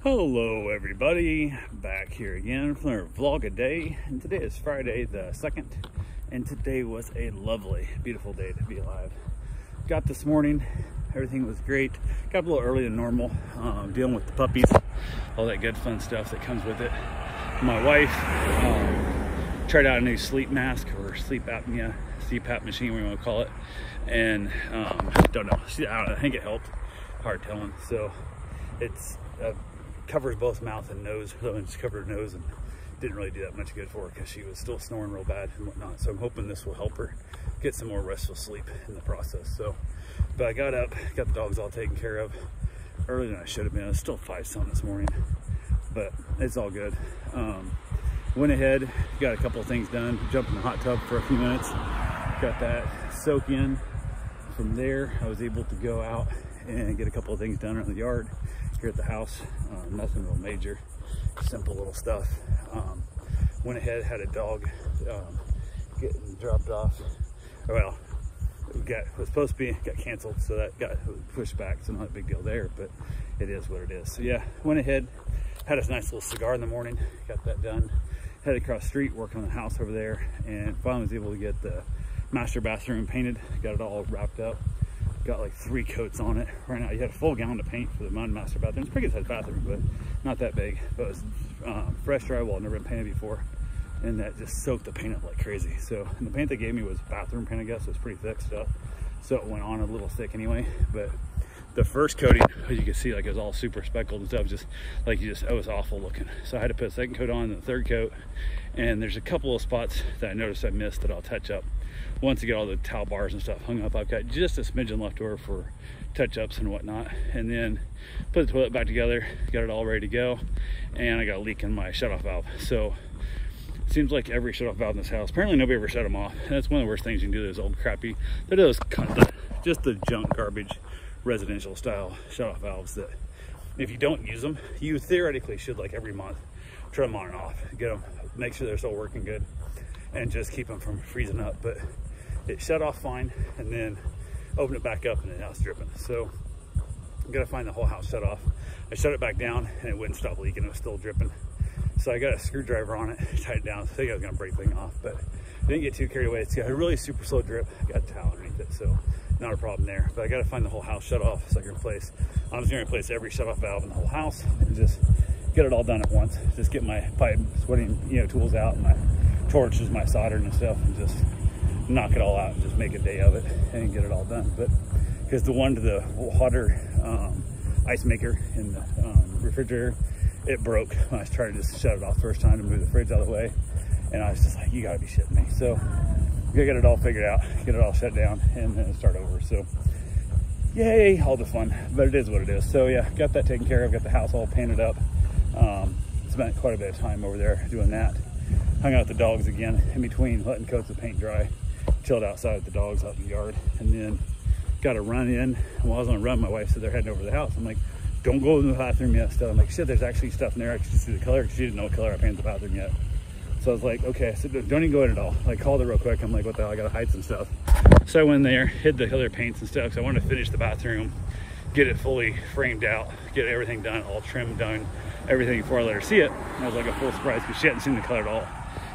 Hello everybody, back here again for another vlog a day, and today is Friday the 2nd, and today was a lovely, beautiful day to be alive. Got this morning, everything was great. Got a little earlier than normal, dealing with the puppies, all that good fun stuff that comes with it. My wife tried out a new sleep mask or sleep apnea, CPAP machine, what you want to call it, and don't know, I think it helped, hard telling. So it's covers both mouth and nose, so I just covered her nose and didn't really do that much good for her because she was still snoring real bad and whatnot. So I'm hoping this will help her get some more restful sleep in the process. So, but I got up, got the dogs all taken care of earlier than I should have been. It's still 5-something this morning, but it's all good. Went ahead, got a couple of things done, jumped in the hot tub for a few minutes, got that soak in. From there, I was able to go out and get a couple of things done around the yard. Here at the house, nothing real major, simple little stuff. Went ahead, had a dog getting dropped off. Well, was supposed to be, got canceled, so that got pushed back, so not a big deal there, but it is what it is. So yeah, went ahead, had a nice little cigar in the morning, got that done, headed across the street, working on the house over there, and finally was able to get the master bathroom painted, got it all wrapped up. Got like 3 coats on it right now. You had a full gallon of paint for the master bathroom. It's a pretty good sized bathroom, but not that big. But it was fresh drywall, never been painted before, and that just soaked the paint up like crazy. So, and the paint they gave me was bathroom paint, I guess. It was pretty thick stuff, so it went on a little thick anyway. But the first coating, as you can see, like it was all super speckled and stuff. Just like it was awful looking. So I had to put a second coat on, and the third coat. And there's a couple of spots that I noticed I missed that I'll touch up once I get all the towel bars and stuff hung up. I've got just a smidgen left over for touch-ups and whatnot, and then put the toilet back together, got it all ready to go, and I got a leak in my shut-off valve. So it seems like every shut-off valve in this house, apparently nobody ever shut them off. And that's one of the worst things you can do, those old crappy, they're those just the junk garbage residential style shut-off valves that if you don't use them, you theoretically should, like every month, turn them on and off, get them, make sure they're still working good, and just keep them from freezing up. But it shut off fine, and then open it back up, and then now it's dripping. So I'm gonna find the whole house shut off. I shut it back down, and it wouldn't stop leaking. It was still dripping. So I got a screwdriver on it, tied it down. I think I was gonna break the thing off, but I didn't get too carried away. It's got a really super slow drip. I got a towel underneath it, so not a problem there. But I gotta find the whole house shut off so I can replace. I'm just gonna replace every shut off valve in the whole house and just get it all done at once. Just get my pipe sweating, tools out, and my torches, my soldering and stuff, and just knock it all out and just make a day of it and get it all done. But because the one to the water ice maker in the refrigerator, it broke when I tried to just shut it off first time to move the fridge out of the way, and I was just like, you gotta be shitting me. So we gotta get it all figured out, get it all shut down, and then start over. So yay, all the fun, but it is what it is. So yeah, got that taken care of, got the house all painted up. Spent quite a bit of time over there doing that. Hung out with the dogs again in between, letting coats of paint dry. Chilled outside with the dogs out in the yard, and then got a run in. While I was on a run, my wife said they're heading over to the house. I'm like, don't go in the bathroom yet. Still, I'm like, shit, there's actually stuff in there. I can see the color because she didn't know what color I painted the bathroom yet. So I was like, okay, so don't even go in at all. Like, called her real quick. I'm like, what the hell? I gotta hide some stuff. So I went in there, hid the other paints and stuff. So I wanted to finish the bathroom, get it fully framed out, get everything done, all trimmed, done, everything before I let her see it. And I was like a full surprise because she hadn't seen the color at all.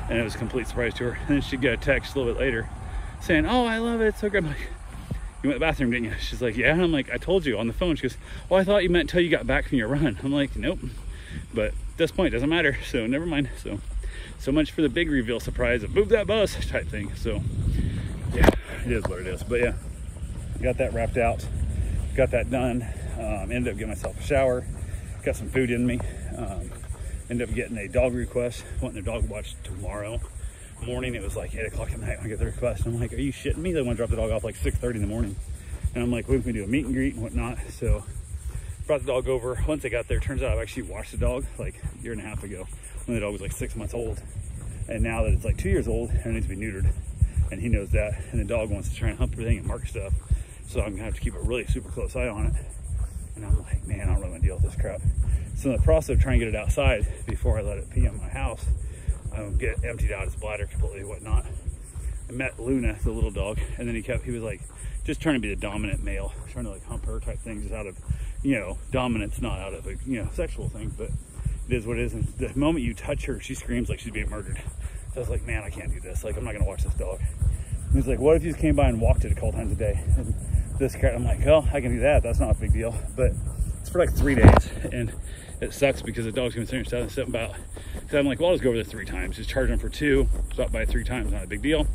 And it was a complete surprise to her. And then she got a text a little bit later saying, oh, I love it, it's so great. I'm like, you went to the bathroom, didn't you? She's like, yeah. And I'm like, I told you on the phone. She goes, well, I thought you meant until you got back from your run. I'm like, nope. But at this point, it doesn't matter. So never mind. So much for the big reveal surprise of move that bus type thing. So yeah, it is what it is. But yeah, got that wrapped out, got that done. Ended up getting myself a shower, got some food in me. Ended up getting a dog request, wanting their dog watch tomorrow morning. It was like 8 o'clock at night when I get the request. I'm like, are you shitting me? They want to drop the dog off like 6:30 in the morning. And I'm like, we can do a meet and greet and whatnot. So brought the dog over. Once I got there, turns out I've actually washed the dog like a year and a half ago when the dog was like 6 months old. And now that it's like 2 years old, it needs to be neutered. And he knows that. And the dog wants to try and hump everything and mark stuff. So I'm gonna have to keep a really super close eye on it. And I'm like, man, I don't really want to deal with this crap. So in the process of trying to get it outside before I let it pee on my house, get emptied out his bladder completely, whatnot. I met Luna, the little dog, and then he was like just trying to be the dominant male, trying to like hump her type thing, just out of you know, dominance, not out of a, you know, sexual thing, but it is what it is. And the moment you touch her, she screams like she's being murdered. So I was like, man, I can't do this. Like, I'm not gonna watch this dog. And he's like, what if you just came by and walked it a couple times a day? And this cat, I'm like, oh, I can do that. That's not a big deal. But it's for like 3 days, and it sucks because the dog's gonna sit and something about. So I'm like, well, I'll just go over there 3 times. Just charge him for 2, stop by 3 times, not a big deal.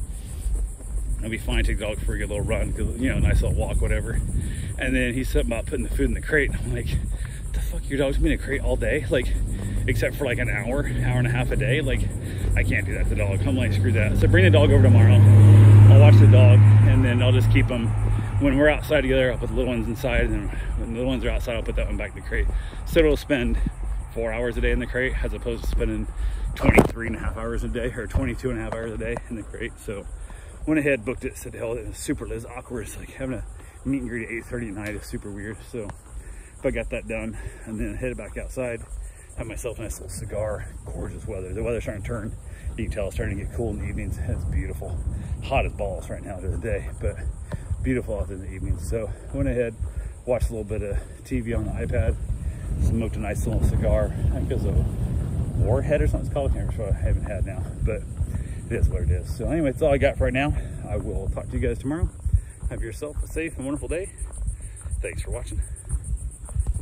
I'll be fine. Take the dog for a good little run, you know, nice little walk, whatever. And then he's something about putting the food in the crate. I'm like, the fuck, your dog's been in a crate all day? Like, except for like an hour and a half a day. Like, I can't do that to the dog. I'm like, screw that. So bring the dog over tomorrow. I'll watch the dog, and then I'll just keep him. When we're outside together, I'll put the little ones inside, and when the little ones are outside, I'll put that one back in the crate. So it'll spend 4 hours a day in the crate, as opposed to spending 23.5 hours a day, or 22.5 hours a day in the crate. So went ahead, booked it, said, hell, it was super awkward. It's like having a meet and greet at 8:30 at night is super weird. So if I got that done, and then headed back outside, have myself a nice little cigar. Gorgeous weather. The weather's starting to turn. You can tell it's starting to get cool in the evenings. It's beautiful. Hot as balls right now during the day, but beautiful out in the evenings. So I went ahead, watched a little bit of TV on the iPad, smoked a nice little cigar. I think it was a Warhead or something it's called. I can't remember what I haven't had now, but it is what it is. So anyway, that's all I got for right now. I will talk to you guys tomorrow. Have yourself a safe and wonderful day. Thanks for watching.